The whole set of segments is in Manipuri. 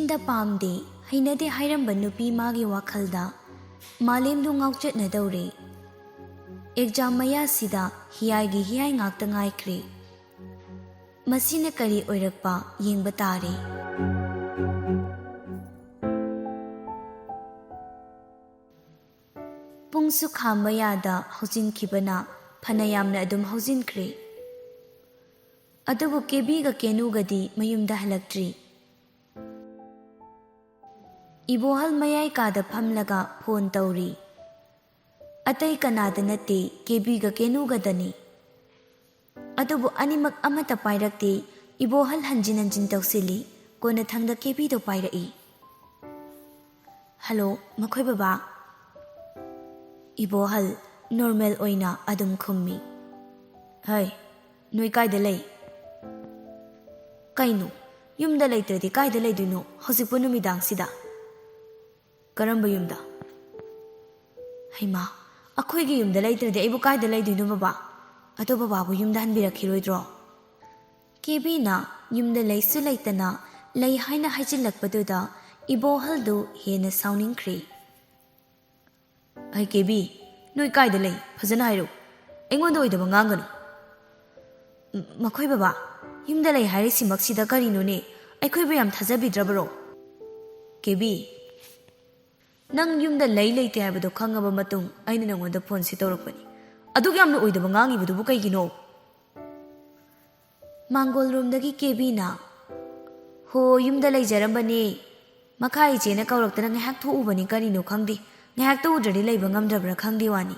ꯆꯤꯟꯗ ꯄꯥꯝꯗꯦ ꯍꯩꯅꯗꯦ ꯍꯥꯏꯔꯝꯕ ꯅꯨꯄꯤ ꯃꯥꯒꯤ ꯋꯥꯈꯜꯗ ꯃꯥꯂꯦꯝꯗꯨ ꯉꯥꯎꯆꯠꯅꯗꯧꯔꯦ꯫ ꯑꯦꯛꯖꯥꯝ ꯃꯌꯥꯁꯤꯗ ꯍꯤꯌꯥꯏꯒꯤ ꯍꯤꯌꯥꯏ ꯉꯥꯛꯇ ꯉꯥꯏꯈ꯭ꯔꯦ꯫ ꯃꯁꯤꯅ ꯀꯔꯤ ꯑꯣꯏꯔꯛꯄ ꯌꯦꯡꯕ ꯇꯥꯔꯦ꯫ ꯄꯨꯡꯁꯨ ꯈꯥꯝꯕ ꯌꯥꯗ ꯍꯧꯖꯤꯟꯈꯤꯕꯅ ꯐꯅ ꯌꯥꯝꯅ ꯑꯗꯨꯝ ꯍꯧꯖꯤꯟꯈ꯭ꯔꯦ꯫ ꯑꯗꯨꯕꯨ ꯀꯦꯕꯤꯒ ꯀꯦꯅꯨꯒꯗꯤ ꯃꯌꯨꯝꯗ ꯍꯜꯂꯛꯇ꯭ꯔꯤ꯫ ꯏꯕꯣꯍꯜ ꯃꯌꯥꯏ ꯀꯥꯗ ꯐꯝꯂꯒ ꯐꯣꯟ ꯇꯧꯔꯤ꯫ ꯑꯇꯩ ꯀꯅꯥꯗ ꯅꯠꯇꯦ ꯀꯦꯕꯤꯒ ꯀꯦꯅꯨꯒꯗꯅꯤ꯫ ꯑꯗꯨꯕꯨ ꯑꯅꯤꯃꯛ ꯑꯃꯠꯇ ꯄꯥꯏꯔꯛꯇꯦ꯫ ꯏꯕꯣꯍꯜ ꯍꯟꯖꯤꯟ ꯍꯟꯖꯤꯟ ꯇꯧꯁꯤꯜꯂꯤ꯫ ꯀꯣꯟꯅꯊꯪꯗ ꯀꯦꯕꯤꯗꯣ ꯄꯥꯏꯔꯛꯏ꯫ ꯍꯜꯂꯣ ꯃꯈꯣꯏ ꯕꯕꯥ꯫ ꯏꯕꯣꯍꯜ ꯅꯣꯔꯃꯦꯜ ꯑꯣꯏꯅ ꯑꯗꯨꯝ ꯈꯨꯝꯃꯤ꯫ ꯍꯩ ꯅꯣꯏ ꯀꯥꯏꯗ ꯂꯩ? ꯀꯩꯅꯣ ꯌꯨꯝꯗ ꯂꯩꯇ꯭ꯔꯗꯤ ꯀꯥꯏꯗ ꯂꯩꯗꯣꯏꯅꯣ ꯍꯧꯖꯤꯛꯄꯨ ꯅꯨꯃꯤꯗꯥꯡꯁꯤꯗ? ꯀꯔꯝꯕ ꯌꯨꯝꯗ? ꯍꯩꯃꯥ ꯑꯩꯈꯣꯏꯒꯤ ꯌꯨꯝꯗ ꯂꯩꯇ꯭ꯔꯗꯤ ꯑꯩꯕꯨ ꯀꯥꯏꯗ ꯂꯩꯗꯣꯏꯅꯣ ꯕꯕꯥ? ꯑꯗꯣ ꯕꯕꯥꯕꯨ ꯌꯨꯝꯗ ꯍꯟꯕꯤꯔꯛꯈꯤꯔꯣꯏꯗ꯭ꯔꯣ? ꯀꯦꯕꯤꯅ ꯌꯨꯝꯗ ꯂꯩꯁꯨ ꯂꯩꯇꯅ ꯂꯩ ꯍꯥꯏꯅ ꯍꯥꯏꯖꯤꯜꯂꯛꯄꯗꯨꯗ ꯏꯕꯣꯍꯜꯗꯨ ꯍꯦꯟꯅ ꯁꯥꯎꯅꯤꯡꯈ꯭ꯔꯦ꯫ ꯑꯩ ꯀꯦꯕꯤ ꯅꯣꯏ ꯀꯥꯏꯗ ꯂꯩ ꯐꯖꯅ ꯍꯥꯏꯔꯛꯎ, ꯑꯩꯉꯣꯟꯗ ꯑꯣꯏꯗꯕ ꯉꯥꯡꯒꯅꯨ꯫ ꯃꯈꯣꯏ ꯕꯕꯥ ꯌꯨꯝꯗ ꯂꯩ ꯍꯥꯏꯔꯤꯁꯤꯃꯛꯁꯤꯗ ꯀꯔꯤꯅꯣꯅꯦ, ꯑꯩꯈꯣꯏꯕꯨ ꯌꯥꯝ ꯊꯥꯖꯕꯤꯗ꯭ꯔꯕꯔꯣ? ꯀꯦꯕꯤ ꯅꯪ ꯌꯨꯝꯗ ꯂꯩ ꯂꯩꯇꯦ ꯍꯥꯏꯕꯗꯣ ꯈꯪꯉꯕ ꯃꯇꯨꯡ ꯑꯩꯅ ꯅꯪꯉꯣꯟꯗ ꯐꯣꯟꯁꯤ ꯇꯧꯔꯛꯄꯅꯤ꯫ ꯑꯗꯨꯛ ꯌꯥꯝꯅ ꯑꯣꯏꯗꯕ ꯉꯥꯡꯉꯤꯕꯗꯨꯕꯨ ꯀꯩꯒꯤꯅꯣ? ꯃꯥꯡꯒꯣꯜꯔꯣꯝꯗꯒꯤ ꯀꯦꯕꯤꯅ ꯍꯣ ꯌꯨꯝꯗ ꯂꯩꯖꯔꯝꯕꯅꯦ, ꯃꯈꯥ ꯏꯆꯦꯅ ꯀꯧꯔꯛꯇꯅ ꯉꯥꯏꯍꯥꯛ ꯊꯣꯛꯎꯕꯅꯤ, ꯀꯔꯤꯅꯣ ꯈꯪꯗꯦ, ꯉꯥꯏꯍꯥꯛ ꯇꯧꯗ꯭ꯔꯗꯤ ꯂꯩꯕ ꯉꯝꯗ꯭ꯔꯕ꯭ꯔꯥ ꯈꯪꯗꯦ ꯋꯥꯅꯤ꯫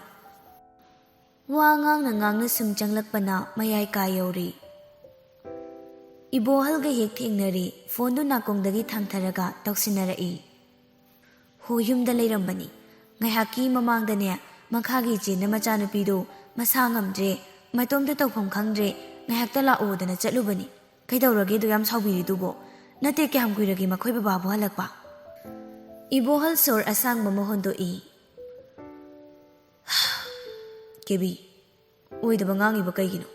ꯋꯥ ꯉꯥꯡꯅ ꯉꯥꯡꯅ ꯁꯨꯝ ꯆꯪꯂꯛꯄꯅ ꯃꯌꯥꯏ ꯀꯥ ꯌꯧꯔꯤ꯫ ꯏꯕꯣꯍꯜꯒ ꯍꯦꯛ ꯊꯦꯡꯅꯔꯤ꯫ ꯐꯣꯟꯗꯨ ꯅꯥꯀꯣꯡꯗꯒꯤ ꯊꯥꯡꯊꯔꯒ ꯇꯧꯁꯤꯟꯅꯔꯛꯏ꯫ ꯍꯣ ꯌꯨꯝꯗ ꯂꯩꯔꯝꯕꯅꯤ, ꯉꯥꯏꯍꯥꯛꯀꯤ ꯃꯃꯥꯡꯗꯅꯦ ꯃꯈꯥꯒꯤ ꯏꯆꯦꯅ ꯃꯆꯥꯅꯨꯄꯤꯗꯨ ꯃꯁꯥ ꯉꯝꯗ꯭ꯔꯦ, ꯃꯇꯣꯝꯇ ꯇꯧꯐꯝ ꯈꯪꯗ꯭ꯔꯦ, ꯉꯥꯏꯍꯥꯛꯇ ꯂꯥꯛꯑꯣꯗꯅ ꯆꯠꯂꯨꯕꯅꯤ꯫ ꯀꯩꯗꯧꯔꯒꯦꯗꯣ ꯌꯥꯝ ꯁꯥꯎꯕꯤꯔꯤꯗꯨꯕꯣ? ꯅꯠꯇꯦ ꯀꯌꯥꯝ ꯀꯨꯏꯔꯒꯦ ꯃꯈꯣꯏ ꯕꯕꯥꯕꯨ ꯍꯜꯂꯛꯄ? ꯏꯕꯣꯍꯜ ꯁꯣꯔ ꯑꯁꯥꯡꯕ ꯑꯃ ꯍꯣꯟꯗꯣꯛꯏ꯫ ꯀꯦꯕꯤ ꯑꯣꯏꯗꯕ ꯉꯥꯡꯉꯤꯕ ꯀꯩꯒꯤꯅꯣ?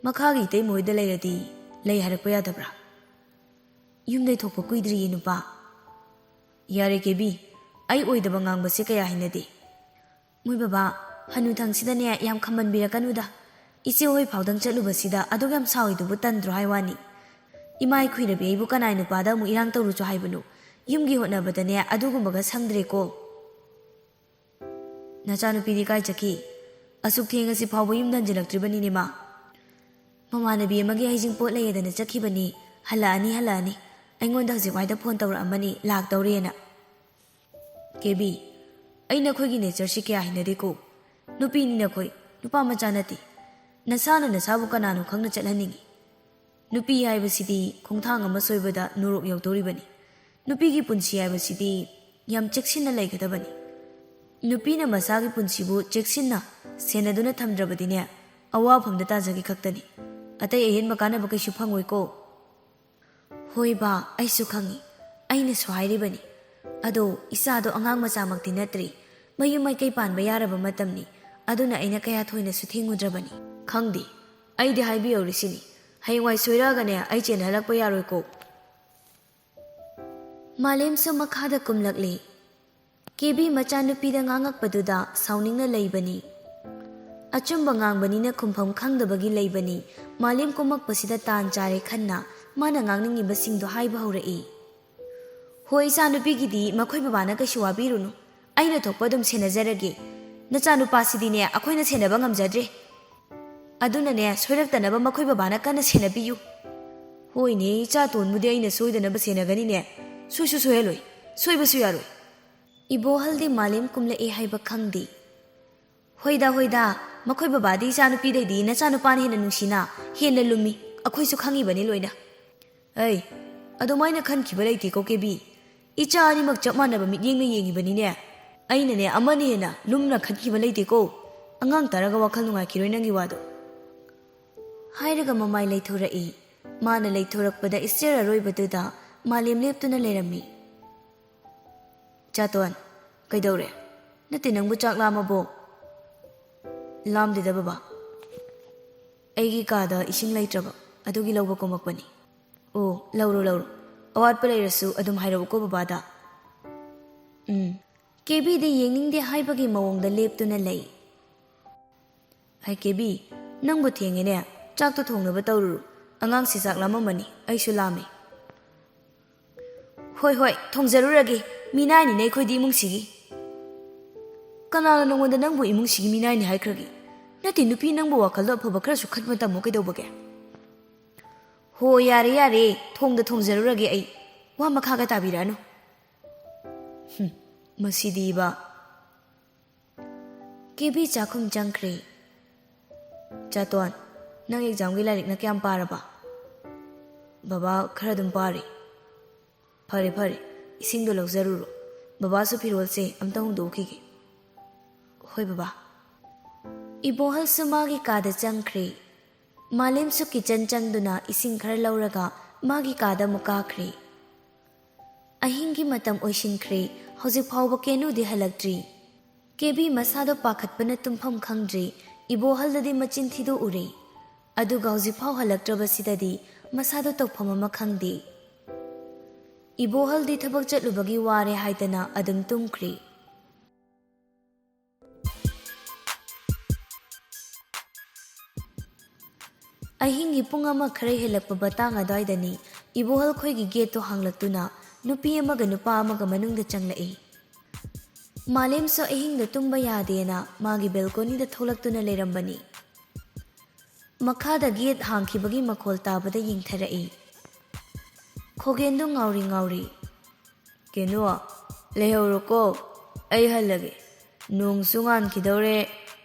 ꯃꯈꯥꯒꯤ ꯏꯇꯩꯃ ꯍꯣꯏꯗ ꯂꯩꯔꯗꯤ ꯂꯩ ꯍꯥꯏꯔꯛꯄ ꯌꯥꯗꯕ꯭ꯔꯥ? ꯌꯨꯝꯗꯩ ꯊꯣꯛꯄ ꯀꯨꯏꯗ꯭ꯔꯤꯌꯦ ꯅꯨꯄꯥ꯫ ꯌꯥꯔꯦ ꯀꯦꯕꯤ, ꯑꯩ ꯑꯣꯏꯗꯕ ꯉꯥꯡꯕꯁꯦ ꯀꯌꯥ ꯍꯩꯅꯗꯦ꯫ ꯃꯣꯏ ꯕꯕꯥ ꯍꯅꯨꯊꯪꯁꯤꯗꯅꯦ ꯌꯥꯝ ꯈꯝꯕꯟꯕꯤꯔꯛꯀꯅꯨꯗ, ꯏꯆꯦ ꯍꯣꯏ ꯐꯥꯎꯗꯪ ꯆꯠꯂꯨꯕꯁꯤꯗ ꯑꯗꯨꯛ ꯌꯥꯝ ꯁꯥꯎꯏꯗꯨꯕꯨ ꯇꯟꯗ꯭ꯔꯣ ꯍꯥꯏ ꯋꯥꯅꯤ꯫ ꯏꯃꯥꯏ ꯈꯨꯏꯔꯕꯤ ꯑꯩꯕꯨ ꯀꯅꯥꯏ ꯅꯨꯄꯥꯗ ꯑꯃꯨꯛ ꯏꯔꯥꯡ ꯇꯧꯔꯨꯆꯣ ꯍꯥꯏꯕꯅꯣ? ꯌꯨꯝꯒꯤ ꯍꯣꯠꯅꯕꯗꯅꯦ ꯑꯗꯨꯒꯨꯝꯕꯒ ꯁꯪꯗ꯭ꯔꯦꯀꯣ꯫ ꯅꯆꯥꯅꯨꯄꯤꯗꯤ ꯀꯥꯏ ꯆꯠꯈꯤ? ꯑꯁꯨꯛ ꯊꯦꯡꯉꯁꯤ ꯐꯥꯎꯕ ꯌꯨꯝꯗ ꯍꯟꯖꯤꯜꯂꯛꯇ꯭ꯔꯤꯕꯅꯤꯅꯦ ꯃꯥ꯫ ꯃꯃꯥꯟꯅꯕꯤ ꯑꯃꯒꯤ ꯍꯩꯖꯤꯡꯄꯣꯠ ꯂꯩꯌꯦꯗꯅ ꯆꯠꯈꯤꯕꯅꯤ, ꯍꯜꯂꯛꯑꯅꯤ꯫ ꯑꯩꯉꯣꯟꯗ ꯍꯧꯖꯤꯛꯋꯥꯏꯗ ꯐꯣꯟ ꯇꯧꯔꯛꯑꯝꯕꯅꯤ ꯂꯥꯛꯇꯧꯔꯦꯅ꯫ ꯀꯦꯕꯤ ꯑꯩ ꯅꯈꯣꯏꯒꯤ ꯅꯦꯆꯔꯁꯤ ꯀꯌꯥ ꯍꯩꯅꯗꯦꯀꯣ꯫ ꯅꯨꯄꯤꯅꯤ ꯅꯈꯣꯏ, ꯅꯨꯄꯥ ꯃꯆꯥ ꯅꯠꯇꯦ꯫ ꯅꯁꯥꯅ ꯅꯁꯥꯕꯨ ꯀꯅꯥꯅꯣ ꯈꯪꯅ ꯆꯠꯍꯟꯅꯤꯡꯉꯤ? ꯅꯨꯄꯤ ꯍꯥꯏꯕꯁꯤꯗꯤ ꯈꯣꯡꯊꯥꯡ ꯑꯃ ꯁꯣꯏꯕꯗ ꯅꯣꯔꯣꯛ ꯌꯧꯗꯧꯔꯤꯕꯅꯤ꯫ ꯅꯨꯄꯤꯒꯤ ꯄꯨꯟꯁꯤ ꯍꯥꯏꯕꯁꯤꯗꯤ ꯌꯥꯝ ꯆꯦꯛꯁꯤꯟꯅ ꯂꯩꯒꯗꯕꯅꯤ꯫ ꯅꯨꯄꯤꯅ ꯃꯁꯥꯒꯤ ꯄꯨꯟꯁꯤꯕꯨ ꯆꯦꯛꯁꯤꯟꯅ ꯁꯦꯟꯅꯗꯨꯅ ꯊꯝꯗ꯭ꯔꯕꯗꯤꯅꯦ ꯑꯋꯥꯐꯝꯗ ꯇꯥꯖꯈꯤ ꯈꯛꯇꯅꯤ, ꯑꯇꯩ ꯑꯍꯦꯟꯕ ꯀꯥꯟꯅꯕ ꯀꯩꯁꯨ ꯐꯪꯉꯣꯏꯀꯣ꯫ ꯍꯣꯏ ꯕꯥ ꯑꯩꯁꯨ ꯈꯪꯉꯤ, ꯑꯩꯅꯁꯨ ꯍꯥꯏꯔꯤꯕꯅꯤ꯫ ꯑꯗꯣ ꯏꯆꯥꯗꯣ ꯑꯉꯥꯡ ꯃꯆꯥꯃꯛꯇꯤ ꯅꯠꯇ꯭ꯔꯤ, ꯃꯌꯨꯝ ꯃꯩꯀꯩ ꯄꯥꯟꯕ ꯌꯥꯔꯕ ꯃꯇꯝꯅꯤ꯫ ꯑꯗꯨꯅ ꯑꯩꯅ ꯀꯌా ꯊꯣꯏꯅꯁꯨ ꯊꯦꯡꯉꯨꯗ꯭ꯔꯕꯅꯤ꯫ ꯈꯪꯗꯦ, ꯑꯩꯗꯤ ꯍꯥꯏꯕꯤꯍꯧꯔꯤꯁꯤꯅꯤ, ꯍꯌꯦꯡꯋꯥꯏ ꯁꯣꯏꯔꯛꯑꯒꯅꯦ ꯑꯩ ꯆꯦꯟꯍꯜꯂꯛꯄ ꯌꯥꯔꯣꯏꯀꯣ꯫ ꯃꯥꯂꯦꯝꯁꯨ ꯃꯈꯥꯗ ꯀꯨꯝꯂꯛꯂꯤ꯫ ꯀꯦꯕꯤ ꯃꯆꯥꯅꯨꯄꯤꯗ ꯉꯥꯡꯉꯛꯄꯗꯨꯗ ꯁꯥꯎꯅꯤꯡꯅ ꯂꯩꯕꯅꯤ꯫ ꯑꯆꯨꯝꯕ ꯉꯥꯡꯕꯅꯤꯅ ꯈꯨꯝꯐꯝ ꯈꯪꯗꯕꯒꯤ ꯂꯩꯕꯅꯤ꯫ ꯃꯥꯂꯦꯝ ꯀꯨꯝꯃꯛꯄꯁꯤꯗ ꯇꯥꯟ ꯆꯥꯔꯦ ꯈꯟꯅ ꯃꯥꯅ ꯉꯥꯡꯅꯤꯡꯉꯤꯕꯁꯤꯡꯗꯣ ꯍꯥꯏꯕ ꯍꯧꯔꯛꯏ꯫ ꯍꯣꯏ ꯏꯆꯥꯅꯨꯄꯤꯒꯤꯗꯤ ꯃꯈꯣꯏ ꯕꯕꯥꯅ ꯀꯩꯁꯨ ꯋꯥꯕꯤꯔꯨꯅꯨ, ꯑꯩꯅ ꯊꯣꯛꯄ ꯑꯗꯨꯝ ꯁꯦꯟꯅꯖꯔꯒꯦ꯫ ꯅꯆꯥꯅꯨꯄꯥꯁꯤꯗꯤꯅꯦ ꯑꯩꯈꯣꯏꯅ ꯁꯦꯟꯅꯕ ꯉꯝꯖꯗ꯭ꯔꯦ, ꯑꯗꯨꯅꯅꯦ ꯁꯣꯏꯔꯛꯇꯅꯕ ꯃꯈꯣꯏ ꯕꯕꯥꯅ ꯀꯟꯅ ꯁꯦꯟꯅꯕꯤꯌꯨ꯫ ꯍꯣꯏꯅꯦ ꯏꯆꯥꯇꯣꯟꯕꯨꯗꯤ ꯑꯩꯅ ꯁꯣꯏꯗꯅꯕ ꯁꯦꯟꯅꯒꯅꯤꯅꯦ, ꯁꯣꯏꯁꯨ ꯁꯣꯏꯍꯜꯂꯣꯏ, ꯁꯣꯏꯕꯁꯨ ꯌꯥꯔꯣꯏ꯫ ꯏꯕꯣꯍꯜꯗꯤ ꯃꯥꯂꯦꯝ ꯀꯨꯝꯂꯛꯑꯦ ꯍꯥꯏꯕ ꯈꯪꯗꯦ꯫ ꯍꯣꯏꯗ ꯃꯈꯣꯏ ꯕꯕꯥꯗꯤ ꯏꯆꯥꯅꯨꯄꯤꯗꯩꯗꯤ ꯅꯆꯥꯅꯨꯄꯥꯅ ꯍꯦꯟꯅ ꯅꯨꯡꯁꯤꯅ, ꯍꯦꯟꯅ ꯂꯨꯝꯃꯤ, ꯑꯩꯈꯣꯏꯁꯨ ꯈꯪꯉꯤꯕꯅꯤ ꯂꯣꯏꯅ꯫ ꯑꯩ ꯑꯗꯨꯃꯥꯏꯅ ꯈꯟꯈꯤꯕ ꯂꯩꯇꯦꯀꯣ ꯀꯦꯕꯤ, ꯏꯆꯥ ꯑꯅꯤꯃꯛ ꯆꯞ ꯃꯥꯟꯅꯕ ꯃꯤꯠꯌꯦꯡꯅ ꯌꯦꯡꯉꯤꯕꯅꯤꯅꯦ꯫ ꯑꯩꯅꯅꯦ ꯑꯃꯅ ꯍꯦꯟꯅ ꯂꯨꯝꯅ ꯈꯟꯈꯤꯕ ꯂꯩꯇꯦꯀꯣ꯫ ꯑꯉꯥꯡ ꯇꯥꯔꯒ ꯋꯥꯈꯜ ꯅꯨꯡꯉꯥꯏꯈꯤꯔꯣꯏ ꯅꯪꯒꯤ ꯋꯥꯗꯣ꯫ ꯍꯥꯏꯔꯒ ꯃꯃꯥꯏ ꯂꯩꯊꯣꯔꯛꯏ꯫ ꯃꯥꯅ ꯂꯩꯊꯣꯔꯛꯄꯗ ꯏꯁꯇꯦꯌꯔ ꯑꯔꯣꯏꯕꯗꯨꯗ ꯃꯥꯂꯦꯝ ꯂꯦꯞꯇꯨꯅ ꯂꯩꯔꯝꯃꯤ꯫ ꯆꯥꯇꯣꯟ ꯀꯩꯗꯧꯔꯦ? ꯅꯠꯇꯦ ꯅꯪꯕꯨ ꯆꯥꯛ ꯂꯥꯝꯃꯕꯣ? ꯂꯥꯝꯗꯦꯗ ꯕꯕꯥ, ꯑꯩꯒꯤ ꯀꯥꯗ ꯏꯁꯤꯡ ꯂꯩꯇ꯭ꯔꯕ, ꯑꯗꯨꯒꯤ ꯂꯧꯕ ꯀꯨꯝꯃꯛꯄꯅꯤ꯫ ꯑꯣ ꯂꯧꯔꯣ, ꯑꯋꯥꯠꯄ ꯂꯩꯔꯁꯨ ꯑꯗꯨꯝ ꯍꯥꯏꯔꯛꯎꯀꯣ ꯕꯕꯥꯗ. ꯀꯦꯕꯤꯗꯤ ꯌꯦꯡꯅꯤꯡꯗꯦ ꯍꯥꯏꯕꯒꯤ ꯃꯑꯣꯡꯗ ꯂꯦꯞꯇꯨꯅ ꯂꯩ. ꯍꯥꯏ ꯀꯦꯕꯤ, ꯅꯪꯕꯨ ꯊꯦꯡꯉꯦꯅꯦ. ꯆꯥꯛꯇꯣ ꯊꯣꯡꯅꯕ ꯇꯧꯔꯨ. ꯑꯉꯥꯡꯁꯤ ꯆꯥꯛ ꯂꯥꯝꯃꯝꯃꯅꯤ. ꯑꯩꯁꯨ ꯂꯥꯝꯃꯤ. ꯍꯣꯏ ꯊꯣꯡꯖꯔꯨꯔꯒꯦ. ꯃꯤꯅꯥꯏꯅꯤꯅꯦ ꯑꯩꯈꯣꯏꯗꯤ ꯏꯃꯨꯡꯁꯤꯒꯤ. ꯀꯅꯥꯅ ꯅꯉꯣꯟꯗ ꯅꯪꯕꯨ ꯏꯃꯨꯡꯁꯤꯒꯤ ꯃꯤꯅꯥꯏꯅꯤ ꯍꯥꯏꯈ꯭ꯔꯒꯦ? ꯅꯠꯇꯦ, ꯅꯨꯄꯤ ꯅꯪꯕꯨ ꯋꯥꯈꯜꯗꯣ ꯑꯐꯕ ꯈꯔꯁꯨ ꯈꯟꯕ ꯇꯝꯃꯣ ꯀꯩꯗꯧꯕꯒꯦ? ꯍꯣ ꯌꯥꯔꯦ ꯊꯣꯡꯖꯔꯨꯔꯒꯦ ꯑꯩ. ꯋꯥ ꯃꯈꯥꯒ ꯇꯥꯕꯤꯔꯛꯑꯅꯨ. ꯃꯁꯤꯗꯤꯕ. ꯀꯦꯕꯤ ꯆꯥꯛꯈꯨꯝ ꯆꯪꯈ꯭ꯔꯦ. ꯆꯥꯇꯣꯟ, ꯅꯪ ꯑꯦꯛꯖꯥꯝꯒꯤ ꯂꯥꯏꯔꯤꯛꯅ ꯀꯌꯥꯝ ꯄꯥꯔꯕ? ꯕꯕꯥ ꯈꯔ ꯑꯗꯨꯝ ꯄꯥꯔꯤ. ꯐꯔꯦ, ꯏꯁꯤꯡꯗꯣ ꯂꯧꯖꯔꯨꯔꯣ. ꯕꯕꯥꯁꯨ ꯐꯤꯔꯣꯜꯁꯦ ꯑꯝꯇ ꯍꯣꯡꯗꯣꯛꯈꯤꯒꯦ. ꯍꯣꯏ ꯕꯕꯥ. ꯏꯕꯣꯍꯜꯁꯨ ꯃꯥꯒꯤ ꯀꯥꯗ ꯆꯪꯈ꯭ꯔꯦ. ꯃꯥꯂꯦꯝꯁꯨ ꯀꯤꯆꯟ ꯆꯪꯗꯨꯅ ꯏꯁꯤꯡ ꯈꯔ ꯂꯧꯔꯒ ꯃꯥꯒꯤ ꯀꯥꯗ ꯑꯃꯨꯛ ꯀꯥꯈ꯭ꯔꯦ. ꯑꯍꯤꯡꯒꯤ ꯃꯇꯝ ꯑꯣꯏꯁꯤꯟꯈ꯭ꯔꯦ. ꯍꯧꯖꯤꯛ ꯐꯥꯎꯕ ꯀꯦꯅꯨꯗꯤ ꯍꯜꯂꯛꯇ꯭ꯔꯤ. ꯀꯦꯕꯤ ꯃꯁꯥꯗꯣ ꯄꯥꯈꯠꯄꯅ ꯇꯨꯝꯐꯝ ꯈꯪꯗ꯭ꯔꯤ. ꯏꯕꯣꯍꯜꯗꯗꯤ ꯃꯆꯤꯟ ꯊꯤꯗꯣꯛꯎꯔꯦ. ꯑꯗꯨꯒ ꯍꯧꯖꯤꯛꯐꯥꯎ ꯍꯜꯂꯛꯇ꯭ꯔꯕꯁꯤꯗꯗꯤ ꯃꯁꯥꯗꯣ ꯇꯧꯐꯝ ꯑꯃ ꯈꯪꯗꯦ. ꯏꯕꯣꯍꯜꯗꯤ ꯊꯕꯛ ꯆꯠꯂꯨꯕꯒꯤ ꯋꯥꯔꯦ ꯍꯥꯏꯗꯅ ꯑꯗꯨꯝ ꯇꯨꯝꯈ꯭ꯔꯦ. ꯑꯍꯤꯡꯒꯤ ꯄꯨꯡ 1 ꯈꯔ ꯍꯦꯜꯂꯛꯄ ꯃꯇꯥꯡ ꯑꯗꯨꯋꯥꯏꯗꯅꯤ ꯏꯕꯣꯍꯜ ꯈꯣꯏꯒꯤ ꯒꯦꯠꯇꯣ ꯍꯥꯡꯂꯛꯇꯨꯅ ꯅꯨꯄꯤ ꯑꯃꯒ ꯅꯨꯄꯥ ꯑꯃꯒ ꯃꯅꯨꯡꯗ ꯆꯪꯂꯛꯏ. ꯃꯥꯂꯦꯝꯁꯨ ꯑꯍꯤꯡꯗ ꯇꯨꯝꯕ ꯌꯥꯗꯦꯅ ꯃꯥꯒꯤ ꯕꯦꯜꯀꯣꯅꯤꯗ ꯊꯣꯛꯂꯛꯇꯨꯅ ꯂꯩꯔꯝꯕꯅꯤ. ꯃꯈꯥꯗ ꯒꯦꯠ ꯍꯥꯡꯈꯤꯕꯒꯤ ꯃꯈꯣꯜ ꯇꯥꯕꯗ ꯌꯦꯡꯊꯔꯛꯏ. ꯈꯣꯒꯦꯟꯗꯣ ꯉꯥꯎꯔꯤ. ꯀꯦꯅꯨ, ꯂꯩꯍꯧꯔꯣꯀꯣ. ꯑꯩ ꯍꯜꯂꯒꯦ. ꯅꯣꯡꯁꯨ ꯉꯥꯟꯈꯤꯗꯧꯔꯦ.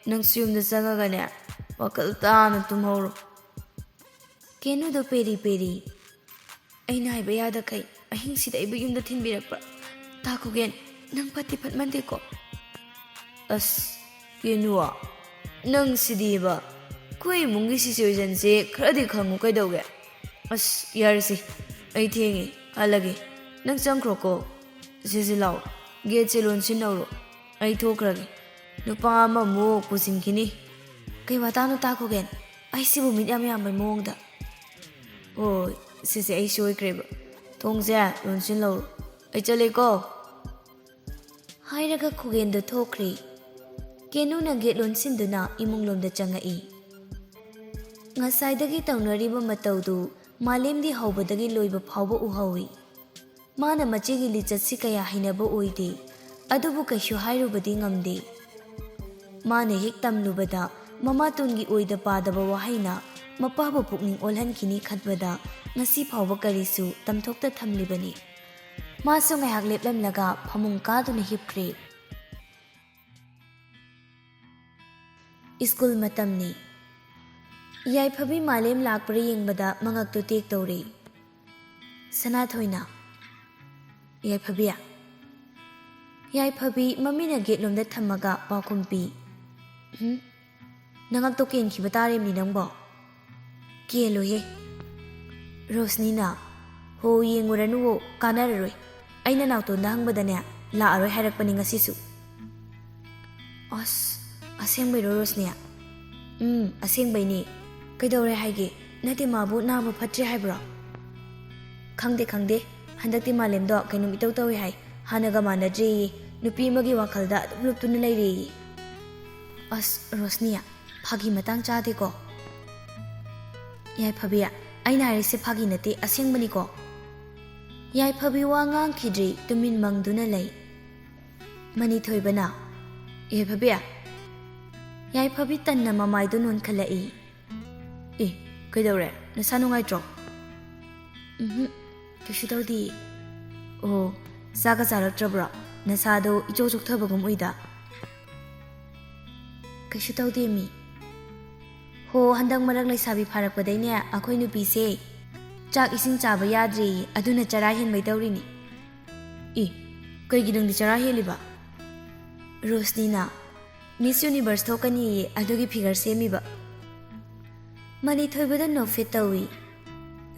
ꯅꯪꯁꯨ ꯌꯨꯝꯗ ꯆꯪꯉꯒꯅꯦ ꯋꯥꯈꯜ ꯇꯥꯅ ꯇꯨꯝꯍꯧꯔꯣ. ꯀꯦꯅꯨꯗꯣ ꯄꯦꯔꯤ. ꯑꯩꯅ ꯍꯥꯏꯕ ꯌꯥꯗꯈꯩ ꯑꯍꯤꯡꯁꯤꯗ ꯑꯩꯕꯨ ꯌꯨꯝꯗ ꯊꯤꯟꯕꯤꯔꯛꯄ. ꯇꯥ ꯈꯣꯒꯦꯟ, ꯅꯪ ꯐꯠꯃꯟꯗꯦꯀꯣ. ꯑꯁ ꯀꯦꯅꯨ, ꯅꯪ ꯁꯤꯗꯤꯕ. ꯑꯩꯈꯣꯏ ꯏꯃꯨꯡꯒꯤ ꯁꯤꯆꯨꯋꯦꯁꯟꯁꯦ ꯈꯔꯗꯤ ꯈꯪꯉꯨ ꯀꯩꯗꯧꯒꯦ? ꯑꯁ ꯌꯥꯔꯁꯤ, ꯑꯩ ꯊꯦꯡꯉꯦ, ꯍꯜꯂꯒꯦ. ꯅꯪ ꯆꯪꯈ꯭ꯔꯣꯀꯣ. ꯁꯤꯁꯤ ꯂꯥꯛꯑꯣ. ꯒꯦꯠꯁꯦ ꯂꯣꯟꯁꯤꯟꯍꯧꯔꯣ. ꯑꯩ ꯊꯣꯛꯈ꯭ꯔꯒꯦ. ꯅꯨꯄꯥ ꯑꯃꯃꯨꯛ ꯄꯨꯁꯤꯟꯈꯤꯅꯤ. ꯀꯩ ꯋꯥꯇꯥꯅꯣ ꯇꯥ ꯈꯣꯒꯦꯟ? ꯑꯩꯁꯤꯕꯨ ꯃꯤꯠ ꯌꯥꯝ ꯌꯥꯝꯕꯩ ꯃꯑꯣꯡꯗ. ꯍꯣꯏ, ꯁꯤꯁꯦ ꯑꯩ ꯁꯣꯏꯈ꯭ꯔꯦꯕ. ꯊꯣꯡꯁꯦ ꯂꯣꯟꯁꯤꯟꯍꯧꯔꯣ. ꯑꯩ ꯆꯠꯂꯦꯀꯣ. ꯍꯥꯏꯔꯒ ꯈꯣꯒꯦꯟꯗꯣ ꯊꯣꯛꯈ꯭ꯔꯦ. ꯀꯦꯅꯨꯅ ꯒꯦꯠ ꯂꯣꯟꯁꯤꯟꯗꯨꯅ ꯏꯃꯨꯡꯂꯣꯝꯗ ꯆꯪꯉꯛꯏ. ꯉꯁꯥꯏꯗꯒꯤ ꯇꯧꯅꯔꯤꯕ ꯃꯇꯧꯗꯨ ꯃꯥꯂꯦꯝꯗꯤ ꯍꯧꯕꯗꯒꯤ ꯂꯣꯏꯕ ꯐꯥꯎꯕ ꯎꯍꯧꯏ. ꯃꯥꯅ ꯃꯆꯦꯒꯤ ꯂꯤꯆꯠꯁꯤ ꯀꯌꯥ ꯍꯩꯅꯕ ꯑꯣꯏꯗꯦ. ꯑꯗꯨꯕꯨ ꯀꯩꯁꯨ ꯍꯥꯏꯔꯨꯕꯗꯤ ꯉꯝꯗꯦ. ꯃꯥꯅ ꯍꯦꯛ ꯇꯝꯂꯨꯕꯗ ꯃꯃꯥꯇꯣꯟꯒꯤ ꯑꯣꯏꯗ ꯄꯥꯗꯕ ꯋꯥꯍꯩꯅ ꯃꯄꯥꯕꯨ ꯄꯨꯛꯅꯤꯡ ꯑꯣꯜꯍꯟꯈꯤꯅꯤ ꯈꯟꯕꯗ ꯉꯁꯤ ꯐꯥꯎꯕ ꯀꯔꯤꯁꯨ ꯇꯝꯊꯣꯛꯇ ꯊꯝꯂꯤꯕꯅꯤ. ꯃꯥꯁꯨ ꯉꯥꯏꯍꯥꯛ ꯂꯦꯞꯂꯝꯂꯒ ꯐꯃꯨꯡ ꯀꯥꯗꯨꯅ ꯍꯤꯞꯈ꯭ꯔꯦ. ꯁ꯭ꯀꯨꯜ ꯃꯇꯝꯅꯤ. ꯌꯥꯏꯐꯕꯤ ꯃꯥꯂꯦꯝ ꯂꯥꯛꯄ꯭ꯔꯥ ꯌꯦꯡꯕꯗ ꯃꯉꯛꯇꯨ ꯇꯦꯛ ꯇꯧꯔꯦ. ꯁꯅꯥꯊꯣꯏꯅ, ꯌꯥꯏꯐꯕꯤ ꯃꯃꯤꯅ ꯒꯦꯠꯂꯣꯝꯗ ꯊꯝꯃꯒ ꯄꯥꯎꯈꯨꯝ ꯄꯤ. ꯅꯉꯛꯇꯣ ꯀꯦꯟꯈꯤꯕ ꯇꯥꯔꯦꯝꯅꯤ ꯅꯪꯕꯣ. ꯀꯦꯜꯂꯣꯏꯍꯦ. ꯔꯣꯁꯅꯤꯅ, ꯍꯣ ꯌꯦꯡꯉꯨꯔꯅꯨꯋꯣ, ꯀꯥꯟꯅꯔꯔꯣই. ꯑꯩꯅ ꯅꯥꯎꯇꯣꯟꯗ ꯍꯪꯕꯗꯅꯦ ꯂꯥꯛꯑꯔꯣꯏ ꯍꯥꯏꯔꯛꯄꯅꯤ ꯉꯁꯤꯁꯨ. ꯑꯁ, ꯑꯁꯦꯡꯕꯩꯔꯣ ꯔꯣꯁꯅꯤ? ꯑꯁꯦꯡꯕꯩꯅꯤ. ꯀꯩꯗꯧꯔꯦ ꯍꯥꯏꯒꯦ? ꯅꯠꯇꯦ, ꯃꯥꯕꯨ ꯅꯥꯕ ꯐꯠꯇ꯭ꯔꯦ ꯍꯥꯏꯕ꯭ꯔꯣ? ꯈꯪꯗꯦ. ꯍꯟꯗꯛꯇꯤ ꯃꯥꯂꯦꯝꯗꯣ ꯀꯩꯅꯣꯝ ꯏꯇꯧ ꯇꯧꯏ ꯍꯥꯏ. ꯍꯥꯟꯅꯒ ꯃꯥꯟꯅꯗ꯭ꯔꯦꯌꯦ. ꯅꯨꯄꯤ ꯑꯃꯒꯤ ꯋꯥꯈꯜꯗ ꯑꯗꯨꯝ ꯂꯨꯞꯇꯨꯅ ꯂꯩꯔꯦꯌꯦ. ꯑꯁ ꯔꯣꯁꯅꯤ, ꯐꯥꯒꯤ ꯃꯇꯥꯡ ꯆꯥꯗꯦꯀꯣ. ꯌꯥꯏꯐꯕꯤ, ꯑꯩꯅ ꯍꯥꯏꯔꯤꯁꯦ ꯐꯥꯒꯤ ꯅꯠꯇꯦ, ꯑꯁꯦꯡꯕꯅꯤꯀோ. ꯌꯥꯏꯐꯕꯤ ꯋꯥ ꯉꯥꯡꯈꯤꯗ꯭ꯔꯤ, ꯇꯨꯃꯤꯟ ꯃꯪꯗꯨꯅ ꯂꯩ. ꯃꯅꯤꯊꯣꯏꯕꯅ, ꯌꯥꯏꯐꯕꯤ ꯇꯟꯅ ꯃꯃꯥꯏꯗꯨ ꯅꯣꯟꯈꯠꯂꯛꯏ. ꯀꯩꯗꯧꯔꯦ? ꯅꯁꯥ ꯅꯨꯡꯉꯥꯏꯇ꯭ꯔꯣ? ꯀꯩꯁꯨ ꯇꯧꯗꯦ. ꯑꯣ, ꯆꯥꯛꯀ ꯆꯥꯔꯛꯇ꯭ꯔꯕ꯭ꯔꯣ? ꯅꯁꯥꯗꯣ ꯏꯆꯣ ꯆꯣꯛꯊꯕꯒꯨꯝ ꯎꯏꯗ. ꯀꯩꯁꯨ ꯇꯧꯗꯦ ꯃꯤ. ꯍꯣ, ꯍꯟꯗꯛ ꯃꯔꯛ ꯂꯩꯁꯥꯕꯤ ꯐꯥꯔꯛꯄꯗꯩꯅꯦ ꯑꯩꯈꯣꯏ ꯅꯨꯄꯤꯁꯦ ꯆꯥꯛ ꯏꯁꯤꯡ ꯆꯥꯕ ꯌꯥꯗ꯭ꯔꯦꯌꯦ. ꯑꯗꯨꯅ ꯆꯔꯥ ꯍꯦꯟꯕꯩ ꯇꯧꯔꯤꯅꯤ. ꯀꯩꯒꯤ ꯅꯪꯗꯤ ꯆꯔꯥ ꯍꯦꯜꯂꯤꯕ? ꯔꯣꯁꯅꯤꯅ, ꯃꯤꯁ ꯌꯨꯅꯤꯚꯔꯁ ꯊꯣꯛꯀꯅꯤꯌꯦ, ꯑꯗꯨꯒꯤ ꯐꯤꯒꯔ ꯁꯦꯝꯃꯤꯕ. ꯃꯅꯤꯊꯣꯏꯕꯗ ꯅꯣꯛꯐꯦꯠ ꯇꯧꯏ.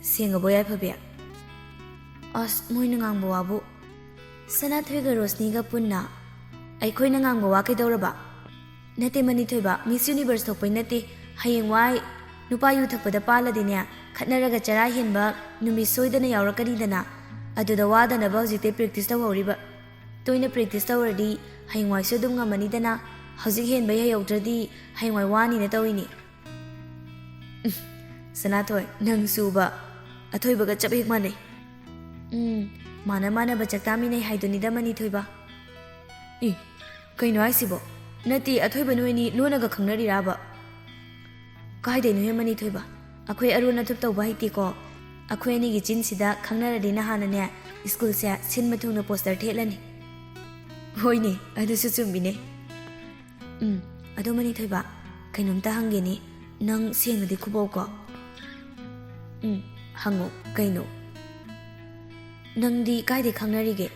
ꯁꯦꯡꯉꯕꯣ ꯌꯥꯏꯐꯕꯤ? ꯑꯁ, ꯃꯣꯏꯅ ꯉꯥꯡꯕ ꯋꯥꯕꯨ. ꯁꯅꯥꯊꯣꯏꯒ ꯔꯣꯁꯅꯤꯒ ꯄꯨꯟꯅ, ꯑꯩꯈꯣꯏꯅ ꯉꯥꯡꯕ ꯋꯥ ꯀꯩꯗꯧꯔꯕ? ꯅꯠꯇꯦ ꯃꯅꯤꯊꯣꯏꯕ, ꯃꯤꯁ ꯌꯨꯅꯤꯚꯔꯁ ꯊꯣꯛꯄꯩ ꯅꯠꯇꯦ. ꯍꯌꯦꯡꯋꯥꯏ ꯅꯨꯄꯥ ꯌꯨ ꯊꯛꯄꯗ ꯄꯥꯜꯂꯗꯤꯅꯦ ꯈꯠꯅꯔꯒ ꯆꯔꯥ ꯍꯦꯟꯕ ꯅꯨꯃꯤꯠ ꯁꯣꯏꯗꯅ ꯌꯥꯎꯔꯛꯀꯅꯤꯗꯅ. ꯑꯗꯨꯗ ꯋꯥꯗꯅꯕ ꯍꯧꯖꯤꯛꯇꯤ ꯄ꯭ꯔꯦꯛꯇꯤꯁ ꯇꯧꯍꯧꯔꯤꯕ ꯇꯣꯏꯅ ꯄ꯭ꯔꯦꯛꯇꯤꯁ ꯇꯧꯔꯗꯤ ꯍꯌꯦꯡꯋꯥꯏꯁꯨ ꯑꯗꯨꯝ ꯉꯝꯃꯅꯤꯗꯅ ꯍꯧꯖꯤꯛ ꯍꯦꯟꯕ ꯍꯩꯍꯧꯗ꯭ꯔꯗꯤ ꯍꯌꯦꯡꯋꯥꯏ ꯋꯥꯅꯤꯅ ꯇꯧꯏꯅꯤ ꯁꯅꯥꯊꯣꯏ ꯅꯪ ꯁꯨꯕ ꯑꯊꯣꯏꯕꯒ ꯆꯞ ꯍꯦꯛ ꯃꯥꯟꯅꯩ ꯃꯥꯅ ꯃꯥꯟꯅꯕ ꯆꯥꯛꯇꯥꯃꯤꯟꯅꯩ ꯍꯥꯏꯗꯨꯅꯤꯗ ꯃꯅꯤꯊꯣꯏꯕ ꯀꯩꯅꯣ ꯍꯥꯏꯁꯤꯕꯣ ꯅꯠꯇꯦ ꯑꯊꯣꯏꯕ ꯅꯣꯏꯅꯤ ꯂꯣꯟꯅꯒ ꯈꯪꯅꯔꯤꯔꯕ ꯀꯥꯏꯗꯩꯅꯣꯍꯦ ꯃꯅꯤꯊꯣꯏꯕ ꯑꯩꯈꯣꯏ ꯑꯔꯣꯟ ꯑꯊꯨꯞ ꯇꯧꯕ ꯍꯩꯇꯦꯀꯣ ꯑꯩꯈꯣꯏ ꯑꯅꯤꯒꯤ ꯆꯤꯟꯁꯤꯗ ꯈꯪꯅꯔꯗꯤ ꯅꯍꯥꯟꯅꯅꯦ ꯁ꯭ꯀꯨꯜꯁꯦ ꯁꯤꯟꯕ ꯊꯨꯡꯅ ꯄꯣꯁꯇꯔ ꯊꯦꯠꯂꯅꯤ ꯍꯣꯏꯅꯦ ꯑꯗꯨꯁꯨ ꯆꯨꯝꯃꯤꯅꯦ ꯑꯗꯣ ꯃꯅꯤꯊꯣꯏꯕ ꯀꯩꯅꯣꯝꯇ ꯍꯪꯒꯦꯅꯤ ꯅꯪ ꯁꯦꯡꯅꯗꯤ ꯈꯨꯕꯧꯀꯣ ꯍꯪꯉꯣ ꯀꯩꯅꯣ ꯅꯪꯗꯤ ꯀꯥꯏꯗꯩ ꯈꯪꯅꯔꯤꯒꯦ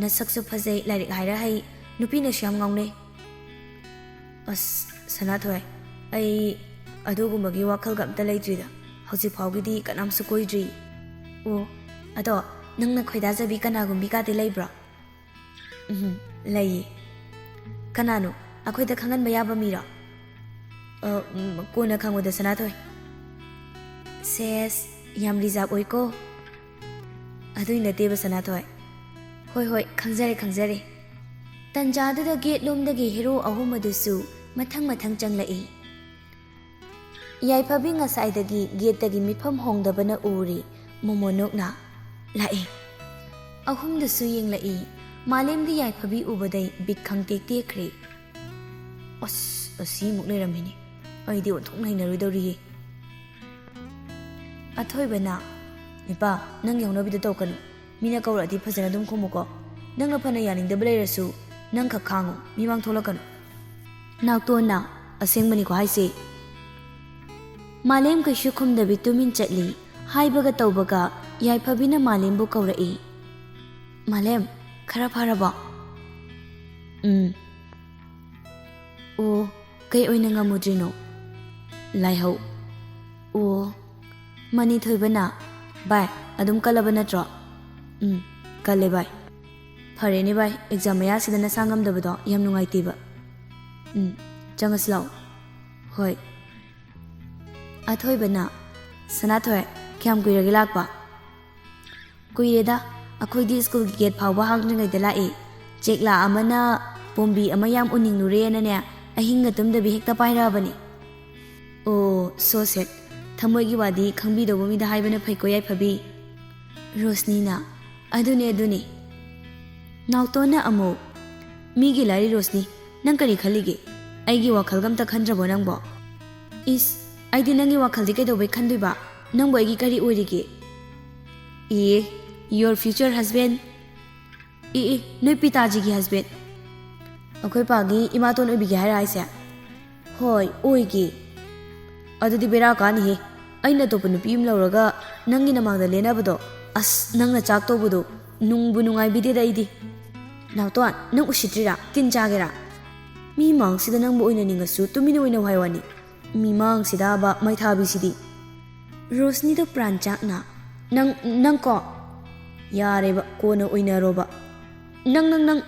ꯅꯁꯛꯁꯨ ꯐꯖꯩ ꯂꯥꯏꯔꯤꯛ ꯍꯥꯏꯔ ꯍꯩ ꯅꯨꯄꯤꯅꯁꯨ ꯌꯥꯝ ꯉꯥꯎꯅꯩ ꯑꯁ ꯁꯅꯥꯊꯣꯏ ꯑꯩ ꯑꯗꯨꯒꯨꯝꯕꯒꯤ ꯋꯥꯈꯜꯒ ꯑꯝꯇ ꯂꯩꯇ꯭ꯔꯤꯗ ꯍꯧꯖꯤꯛ ꯐꯥꯎꯒꯤꯗꯤ ꯀꯅꯥꯝꯁꯨ ꯀꯣꯏꯗ꯭ꯔꯤ ꯑꯣ ꯑꯗꯣ ꯅꯪꯅ ꯈꯣꯏꯗꯥꯖꯕꯤ ꯀꯅꯥꯒꯨꯝꯕꯤ ꯀꯥꯗꯤ ꯂꯩꯕ꯭ꯔꯣ ꯂꯩꯌꯦ ꯀꯅꯥꯅꯣ ꯑꯩꯈꯣꯏꯗ ꯈꯪꯍꯟꯕ ꯌꯥꯕ ꯃꯤꯔꯣ ꯀꯣꯟꯅ ꯈꯪꯉꯨꯗ ꯁꯅꯥꯊꯣꯏ ꯁꯦꯁ ꯌꯥꯝ ꯔꯤꯖꯥꯕ ꯑꯣꯏꯀꯣ ꯑꯗꯨꯏ ꯅꯠꯇꯦꯕ ꯁꯅꯥꯊꯣꯏ ꯍꯣꯏ ꯈꯪꯖꯔꯦ ꯇꯟꯖꯥꯗꯨꯗ ꯒꯦꯠꯂꯣꯝꯗꯒꯤ ꯍꯦꯔꯣ ꯑꯍꯨꯝ ꯑꯗꯨꯁꯨ ꯃꯊꯪ ꯆꯪꯂꯛꯏ ꯌꯥꯏꯐꯕꯤ ꯉꯁꯥꯏꯗꯒꯤ ꯒꯦꯠꯇꯒꯤ ꯃꯤꯠꯐꯝ ꯍꯣꯡꯗꯕꯅ ꯎꯔꯤ ꯃꯣꯃꯣꯅꯣꯛꯅ ꯂꯥꯛꯑꯦ ꯑꯍꯨꯝꯗꯨꯁꯨ ꯌꯦꯡꯂꯛꯏ ꯃꯥꯂꯦꯝꯗꯤ ꯌꯥꯏꯐꯕꯤ ꯎꯕꯗꯩ ꯕꯤꯠ ꯈꯪꯇꯦꯛ ꯇꯦꯛꯈ꯭ꯔꯦ ꯑꯁ ꯑꯁꯤꯃꯨꯛ ꯂꯩꯔꯝꯃꯤꯅꯤ ꯑꯩꯗꯤ ꯑꯣꯟꯊꯣꯛꯅ ꯍꯩꯅꯔꯣꯏꯗꯧꯔꯤꯌꯦ ꯑꯊꯣꯏꯕꯅ ꯅꯤꯄꯥ ꯅꯪ ꯌꯥꯎꯅꯕꯤꯗꯣ ꯇꯧꯀꯅꯨ ꯃꯤꯅ ꯀꯧꯔꯛꯑꯗꯤ ꯐꯖꯅ ꯑꯗꯨꯝ ꯈꯨꯝꯃꯨꯀꯣ ꯅꯪꯅ ꯐꯅ ꯌꯥꯅꯤꯡꯗꯕ ꯂꯩꯔꯁꯨ ꯅꯪ ꯈꯛ ꯈꯥꯡꯉꯨ ꯃꯤꯃꯥꯡ ꯊꯣꯛꯂꯛꯀꯅꯨ ꯅꯥꯎꯇꯣꯟꯅ ꯑꯁꯦꯡꯕꯅꯤꯀꯣ ꯍꯥꯏꯁꯦ ꯃꯥꯂꯦꯝ ꯀꯩꯁꯨ ꯈꯨꯝꯗꯕꯤ ꯇꯨꯃꯤꯟ ꯆꯠꯂꯤ ꯍꯥꯏꯕꯒ ꯇꯧꯕꯒ ꯌꯥꯏꯐꯕꯤꯅ ꯃꯥꯂꯦꯝꯕꯨ ꯀꯧꯔꯛꯏ ꯃꯥꯂꯦꯝ ꯈꯔ ꯐꯔꯕꯣ ꯑꯣ ꯀꯩ ꯑꯣꯏꯅ ꯉꯝꯃꯨꯗ꯭ꯔꯤꯅꯣ ꯂꯥꯏꯍꯧ ꯑꯣ ꯃꯅꯤꯊꯣꯏꯕꯅ ꯚꯥꯏ ꯑꯗꯨꯝ ꯀꯜꯂꯕ ꯅꯠꯇ꯭ꯔꯣ ꯀꯜꯂꯦ ꯚꯥꯏ ꯐꯔꯦꯅꯦ ꯚꯥꯏ ꯑꯦꯛꯖꯥꯝ ꯃꯌꯥꯁꯤꯗ ꯅꯁꯥ ꯉꯝꯗꯕꯗꯣ ꯌꯥꯝ ꯅꯨꯡꯉꯥꯏꯇꯦꯕ ꯆꯪꯉꯁꯤ ꯂꯥꯛꯑꯣ ꯍꯣꯏ ꯑꯊꯣꯏꯕꯅ ꯁꯅꯥꯊꯣꯏ ꯀꯌꯥꯝ ꯀꯨꯏꯔꯒꯦ ꯂꯥꯛꯄ ꯀꯨꯏꯔꯦꯗ ꯑꯩꯈꯣꯏꯗꯤ ꯁ꯭ꯀꯨꯜꯒꯤ ꯒꯦꯠ ꯐꯥꯎꯕ ꯍꯥꯡꯗ꯭ꯔꯤꯉꯩꯗ ꯂꯥꯛꯏ ꯆꯦꯛꯂꯥ ꯑꯃꯅ ꯄꯣꯝꯕꯤ ꯑꯃ ꯌꯥꯝ ꯎꯅꯤꯡꯂꯨꯔꯦꯅꯅꯦ ꯑꯍꯤꯡꯒ ꯇꯨꯝꯗꯕꯤ ꯍꯦꯛꯇ ꯄꯥꯏꯔꯛꯑꯕꯅꯤ ꯑꯣ ꯁꯣ ꯁꯦꯠ ꯊꯃꯣꯏꯒꯤ ꯋꯥꯗꯤ ꯈꯪꯕꯤꯗꯧꯕ ꯃꯤꯗ ꯍꯥꯏꯕꯅ ꯐꯩꯀꯣ ꯌꯥꯏꯐꯕꯤ ꯔꯣꯁꯅꯤꯅ ꯑꯗꯨꯅꯤ ꯅꯥꯎꯇꯣꯟꯅ ꯑꯃꯨꯛ ꯃꯤꯒꯤ ꯂꯥꯏꯔꯤ ꯔꯣꯁꯅꯤ ꯅꯪ ꯀꯔꯤ ꯈꯜꯂꯤꯒꯦ ꯑꯩꯒꯤ ꯋꯥꯈꯜꯒ ꯑꯝꯇ ꯈꯟꯗ꯭ꯔꯕꯣ ꯅꯪꯕꯣ ꯏꯁ ꯑꯩꯗꯤ ꯅꯪꯒꯤ ꯋꯥꯈꯜꯗꯤ ꯀꯩꯗꯧꯕꯩ ꯈꯟꯗꯣꯏꯕ ꯅꯪꯕꯨ ꯑꯩꯒꯤ ꯀꯔꯤ ꯑꯣꯏꯔꯤꯒꯦ ꯌꯣꯔ ꯐ꯭ꯌꯨꯆꯔ ꯍꯁꯕꯦꯟ ꯅꯣꯏ ꯄꯤꯇꯥꯖꯤꯒꯤ ꯍꯁꯕꯦꯟ ꯑꯩꯈꯣꯏ ꯄꯥꯒꯤ ꯏꯃꯥꯇꯣꯟ ꯑꯣꯏꯕꯤꯒꯦ ꯍꯥꯏꯔ ꯍꯥꯏꯁꯦ ꯍꯣꯏ ꯑꯣꯏꯒꯦ ꯑꯗꯨꯗꯤ ꯕꯦꯔꯥ ꯀꯥꯅꯤꯍꯦ ꯑꯩꯅ ꯑꯇꯣꯞꯄ ꯅꯨꯄꯤ ꯑꯃ ꯂꯧꯔꯒ ꯅꯪꯒꯤ ꯅꯃꯥꯡꯗ ꯂꯦꯟꯅꯕꯗꯣ ꯑꯁ ꯅꯪꯅ ꯆꯥꯛ ꯇꯧꯕꯗꯣ ꯅꯨꯡꯕꯨ ꯅꯨꯡꯉꯥꯏꯕꯤꯗꯦꯗ ꯑꯩꯗꯤ ꯅꯥꯎꯇꯣꯟ ꯅꯪ ꯎꯁꯤꯠꯇ꯭ꯔꯤꯔꯥ ꯇꯤꯟ ꯆꯥꯒꯦꯔꯥ ꯃꯤ ꯃꯥꯡꯁꯤꯗ ꯅꯪꯕꯨ ꯑꯣꯏꯅꯅꯤꯡꯉꯁꯨ ꯇꯨꯃꯤꯟꯅ ꯑꯣꯏꯅ ꯍꯥꯏ ꯋꯥꯅꯤ ꯃꯤ ꯃꯥꯡꯁꯤꯗꯕ ꯃꯩꯊꯥꯕꯤꯁꯤꯗꯤ ꯔꯣꯁꯅꯤꯗ ꯄ꯭ꯔꯥꯟ ꯆꯥꯛꯅ ꯅꯪ ꯀꯣ ꯌꯥꯔꯦꯕ ꯀꯣꯟꯅ ꯑꯣꯏꯅꯔꯣꯕ ꯅꯪ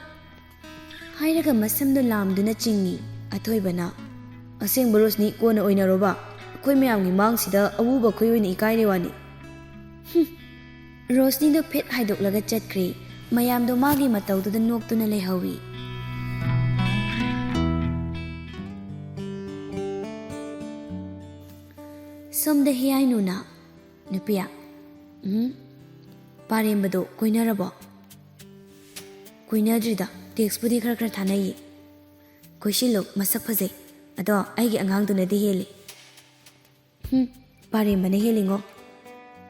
ꯍꯥꯏꯔꯒ ꯃꯁꯝꯗꯣ ꯂꯥꯝꯗꯨꯅ ꯆꯤꯡꯉꯤ ꯑꯊꯣꯏꯕꯅ ꯑꯁꯦꯡꯕ ꯔꯣꯁꯅꯤ ꯀꯣꯟꯅ ꯑꯣꯏꯅꯔꯣꯕ ꯑꯩꯈꯣꯏ ꯃꯌꯥꯝꯒꯤ ꯃꯥꯡꯁꯤꯗ ꯑꯎꯕ ꯑꯩꯈꯣꯏ ꯑꯣꯏꯅ ꯏꯀꯥꯏꯔꯦ ꯋꯥꯅꯤ ꯔꯣꯁꯅꯤꯗꯣ ꯐꯦꯠ ꯍꯥꯏꯗꯣꯛꯂꯒ ꯆꯠꯈ꯭ꯔꯦ ꯃꯌꯥꯝꯗꯣ ꯃꯥꯒꯤ ꯃꯇꯧꯗꯨꯗ ꯅꯣꯛꯇꯨꯅ ꯂꯩꯍꯧꯏ ꯁꯣꯝꯗ ꯍꯤꯌꯥꯏꯅꯨꯅ ꯅꯨꯄꯤꯌꯥ ꯄꯥꯔꯦꯝꯕꯗꯣ ꯀꯣꯏꯅꯔꯕꯣ ꯀꯣꯏꯅꯗ꯭ꯔꯤꯗ ꯇꯦꯛꯁꯄꯨꯗꯤꯈꯔ ꯊꯥꯅꯩꯌꯦ ꯀꯣꯏꯁꯤꯜꯂꯨ ꯃꯁꯛ ꯐꯖꯩ ꯑꯗꯣ ꯑꯩꯒꯤ ꯑꯉꯥꯡꯗꯨꯅꯗꯤ ꯍꯦꯜꯂꯤ ꯄꯥꯔꯦꯝꯕꯅ ꯍꯦꯜꯂꯤꯉꯣ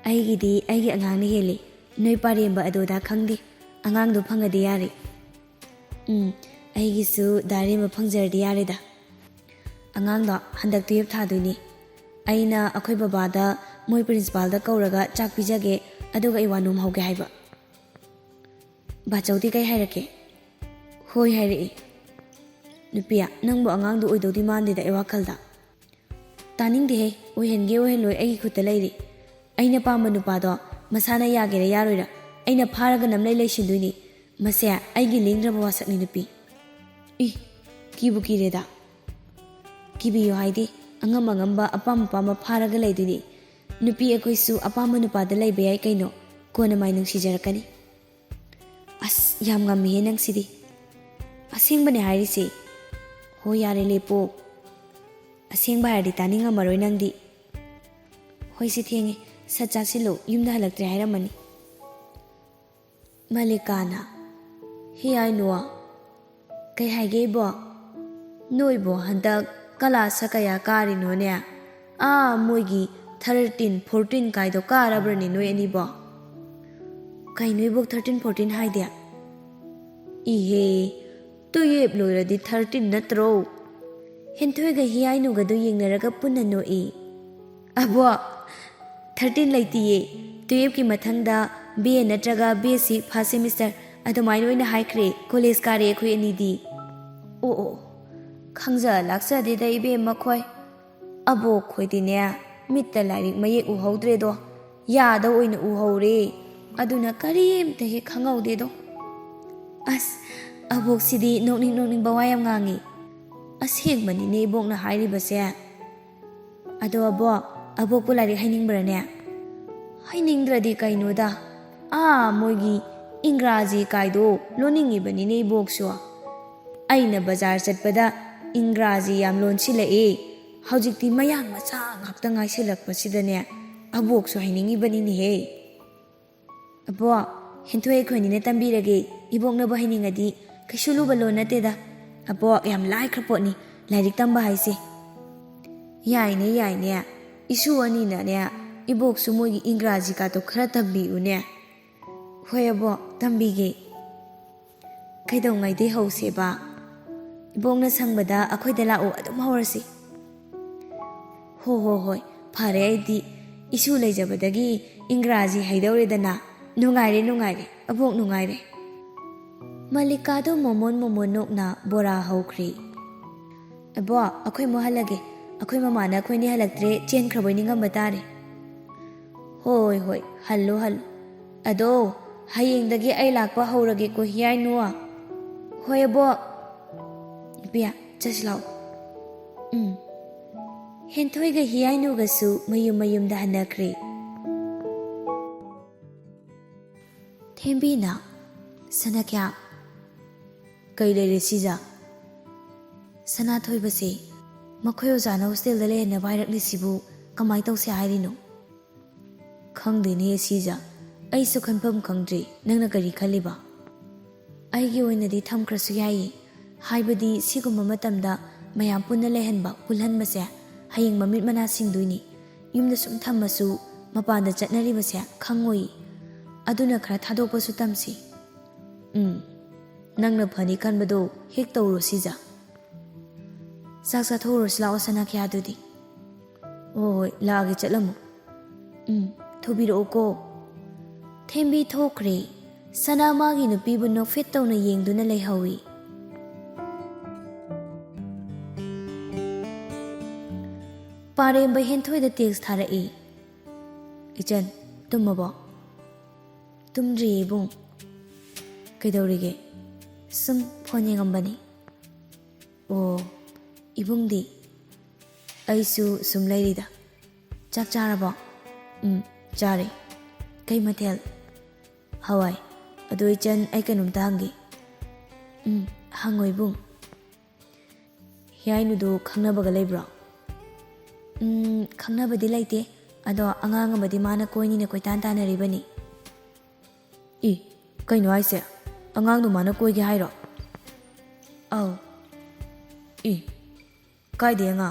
ꯑꯩꯒꯤꯗꯤ ꯑꯩꯒꯤ ꯑꯉꯥꯡꯅ ꯍꯦꯜꯂꯤ ꯅꯣꯏ ꯄꯥꯔꯦꯝꯕ ꯑꯗꯨꯗ ꯈꯪꯗꯦ ꯑꯉꯥꯡꯗꯣ ꯐꯪꯉꯗꯤ ꯌꯥꯔꯦ ꯑꯩꯒꯤꯁꯨ ꯗꯥꯔꯦꯝꯕ ꯐꯪꯖꯔꯗꯤ ꯌꯥꯔꯦꯗ ꯑꯉꯥꯡꯗꯣ ꯍꯟꯗꯛ 12 ꯊꯥꯗꯣꯏꯅꯤ ꯑꯩꯅ ꯑꯩꯈꯣꯏ ꯕꯕꯥꯗ ꯃꯣꯏ ꯄ꯭ꯔꯤꯟꯁꯤꯄꯥꯜꯗ ꯀꯧꯔꯒ ꯆꯥꯛ ꯄꯤꯖꯒꯦ ꯑꯗꯨꯒ ꯑꯩ ꯋꯥꯅꯣꯝ ꯍꯧꯒꯦ ꯍꯥꯏꯕ ꯕꯥꯆꯧꯗꯤ ꯀꯩ ꯍꯥꯏꯔꯛꯀꯦ ꯍꯣꯏ ꯍꯥꯏꯔꯛꯏ ꯅꯨꯄꯤꯌꯥ ꯅꯪꯕꯨ ꯑꯉꯥꯡꯗꯣ ꯑꯣꯏꯗꯧꯗꯤ ꯃꯥꯟꯗꯦꯗ ꯑꯩ ꯋꯥꯈꯜꯗ ꯇꯥꯅꯤꯡꯗꯦꯍꯦ ꯑꯣꯏꯍꯟꯒꯦ ꯑꯣꯏꯍꯜꯂꯣꯏ ꯑꯩꯒꯤ ꯈꯨꯠꯇ ꯂꯩꯔꯤ ꯑꯩꯅ ꯄꯥꯝꯕ ꯅꯨꯄꯥꯗꯣ ꯃꯁꯥꯅ ꯌꯥꯒꯦꯔꯥ ꯌꯥꯔꯣꯏꯔꯥ ꯑꯩꯅ ꯐꯥꯔꯒ ꯅꯝꯂꯩ ꯂꯩꯁꯤꯟꯗꯣꯏꯅꯤ ꯃꯁꯦ ꯑꯩꯒꯤ ꯂꯦꯡꯗ꯭ꯔꯕ ꯋꯥꯁꯛꯅꯤ ꯅꯨꯄꯤ ꯀꯤꯕꯨ ꯀꯤꯔꯦꯗ ꯀꯤꯕꯤꯌꯨ ꯍꯥꯏꯗꯤ ꯑꯉꯝ ꯑꯉꯝꯕ ꯑꯄꯥꯝꯕ ꯐꯥꯔꯒ ꯂꯩꯗꯣꯏꯅꯤ ꯅꯨꯄꯤ ꯑꯩꯈꯣꯏꯁꯨ ꯑꯄꯥꯝꯕ ꯅꯨꯄꯥꯗ ꯂꯩꯕ ꯌꯥꯏ ꯀꯩꯅꯣ ꯀꯣꯟꯅ ꯃꯥꯏ ꯅꯨꯡꯁꯤꯖꯔꯛꯀꯅꯤ ꯑꯁ ꯌꯥꯝ ꯉꯝꯃꯤꯍꯦ ꯅꯪꯁꯤꯗꯤ ꯑꯁꯦꯡꯕꯅꯦ ꯍꯥꯏꯔꯤꯁꯦ ꯍꯣ ꯌꯥꯔꯦ ꯂꯦꯞꯄꯣ ꯑꯁꯦꯡꯕ ꯍꯥꯏꯔꯗꯤ ꯇꯥꯅꯤꯡꯉꯝꯃꯔꯣꯏ ꯅꯪꯗꯤ ꯍꯣꯏ ꯁꯤ ꯊꯦꯡꯉꯦ ꯁꯠ ꯆꯥꯁꯤꯜꯂꯨ ꯌꯨꯝꯗ ꯍꯜꯂꯛꯇ꯭ꯔꯦ ꯍꯥꯏꯔꯝꯃꯅꯤ ꯃꯜꯂꯤꯀꯥꯅ ꯍꯤꯌꯥꯏꯅꯨ ꯀꯩ ꯍꯥꯏꯒꯦ ꯏꯕꯣ ꯅꯣꯏꯕꯣ ꯍꯟꯗꯛ ꯀꯂꯥꯁ ꯀꯌꯥ ꯀꯥꯔꯤꯅꯣꯅꯦ ꯃꯣꯏꯒꯤ 13, 14 ꯀꯥꯏꯗꯣ ꯀꯥꯔꯕ꯭ꯔꯅꯦ ꯅꯣꯏ ꯑꯅꯤꯕꯣ ꯀꯩꯅꯣ ꯏꯕꯣꯛ 13, 14 ꯍꯥꯏꯗꯤ 이해 ꯇꯨꯌꯦꯞ ꯂꯣꯏꯔꯗꯤ 13 ꯅꯠꯇ꯭ꯔꯣ ꯍꯦꯟꯊꯣꯏꯒ ꯍꯤꯌꯥꯏꯅꯨꯒꯗꯨ ꯌꯦꯡꯅꯔꯒ ꯄꯨꯟꯅ ꯅꯣꯛꯏ ꯑꯕꯣ 13 ꯂꯩꯇꯤꯌꯦ ꯇꯨꯌꯦꯞꯀꯤ ꯃꯊꯪꯗ BA ꯅꯠꯇ꯭ꯔꯒ BSc ꯐꯥꯔꯁ ꯁꯦꯃꯤꯁꯇꯔ ꯑꯗꯨꯃꯥꯏꯅ ꯑꯣꯏꯅ ꯍꯥꯏꯈ꯭ꯔꯦ ꯀꯣꯂꯦꯖ ꯀꯥꯔꯦ ꯑꯩꯈꯣꯏ ꯑꯅꯤꯗꯤ ꯑꯣ ꯈꯪꯖ ꯂꯥꯛꯆꯗꯦꯗ ꯏꯕꯦꯝ ꯃꯈꯣꯏ ꯑꯕꯣꯛ ꯈꯣꯏꯗꯤꯅꯦ ꯃꯤꯠꯇ ꯂꯥꯏꯔꯤꯛ ꯃꯌꯦꯛ ꯎꯍꯧꯗ꯭ꯔꯦꯗꯣ ꯌꯥꯗ ꯑꯣꯏꯅ ꯎꯍꯧꯔꯦ ꯑꯗꯨꯅ ꯀꯔꯤꯝꯇ ꯍꯦꯛ ꯈꯪꯍꯧꯗꯦꯗꯣ ꯑꯁ ꯑꯕꯣꯛꯁꯤꯗꯤ ꯅꯣꯛꯅꯤꯡꯕ ꯋꯥ ꯌꯥꯝ ꯉꯥꯡꯉꯤ ꯑꯁꯦꯡꯕꯅꯤꯅꯦ ꯏꯕꯣꯛꯅ ꯍꯥꯏꯔꯤꯕꯁꯦ ꯑꯗꯣ ꯑꯕꯣꯛꯄꯨ ꯂꯥꯏꯔꯤꯛ ꯍꯩꯅꯤꯡꯕ꯭ꯔꯅꯦ ꯍꯩꯅꯤꯡꯗ꯭ꯔꯗꯤ ꯀꯩꯅꯣꯗ ꯃꯣꯏꯒꯤ ꯏꯪꯒ꯭ꯔꯥꯖꯤ ꯀꯥꯏꯗꯣ ꯂꯣꯟꯅꯤꯡꯉꯤꯕꯅꯤꯅꯦ ꯏꯕꯣꯛꯁꯨ ꯑꯩꯅ ꯕꯖꯥꯔ ꯆꯠꯄꯗ ꯏꯪꯒ꯭ꯔꯥꯖꯤ ꯌꯥꯝ ꯂꯣꯟꯁꯤꯜꯂꯛꯑꯦ ꯍꯧꯖꯤꯛꯇꯤ ꯃꯌꯥꯡ ꯃꯆꯥ ꯉꯥꯛꯇ ꯉꯥꯏꯁꯤꯜꯂꯛꯄꯁꯤꯗꯅꯦ ꯑꯕꯣꯛꯁꯨ ꯍꯩꯅꯤꯡꯉꯤꯕꯅꯤꯅꯦꯍꯦ ꯑꯕꯣꯛ ꯍꯦꯟꯊꯣꯏ ꯑꯩꯈꯣꯏꯅꯤꯅ ꯇꯝꯕꯤꯔꯒꯦ ꯏꯕꯣꯛꯅꯕꯨ ꯍꯩꯅꯤꯡꯉꯗꯤ ꯀꯩꯁꯨ ꯂꯨꯕ ꯂꯣꯟ ꯅꯠꯇꯦꯗ ꯑꯕꯣꯛ ꯌꯥꯝ ꯂꯥꯏꯈ꯭ꯔ ꯄꯣꯠꯅꯤ ꯂꯥꯏꯔꯤꯛ ꯇꯝꯕ ꯍꯥꯏꯁꯦ ꯌꯥꯏꯅꯦ ꯏꯁꯨ ꯑꯅꯤꯅꯅꯦ 이복수 모기 잉그라지가도 khara tambiune hoi abo tambi kaidongai de hause ba ibongna sangbada akhoi da lao adum hawrasi hoi phare aidi isu leijabadagi ingraji haidauredana nungaire abok nungaire malika do momon nokna bora hawkhri abo akhoi mo halage akhoi mama na akhoi ni halaktre chen khraboi ningam batare hoi hallo ado hayengdagi ai lakpa hawrage ko hiyai nuwa hoi abo biya chaslao henthoi ga hiyai nu ga su mayum da hanakre thembi na sanakya kaile resija sana thoi base makhoyo jana hostel da le na virus ni sibu kamai tawse hairino khangdene sija ai su khanpham khangdri nangna kari khaliba ai gi oinadi thamkrasu yai haibadi siguma matamda mayam punna lehenba pulhan mase haying mamit mana singduini yumda sum thammasu mapanda chatnari base khangoi aduna khara thadokpasu tamsi nangna phani kanbado hek tawro sija saksa thoro slao sana kya dudi oi laage chatlamu thobiro ko thembi thokre sana magi nupi bu no fit tawna yengduna leihawi paremba henthoi da text thara e ichan tumabo tumri bung kaidorige sum phone yengambani o ibungdi aisu sum lairida chak charabo chare kai mathel hawai adoi chan ai kanum tangi hangoi bung hiyai nu do khangna baga leibro khangna badi laite ado angang amadi mana koini ne koitan tanaribani kaino aise angang nu mana koige hairo au kai de nga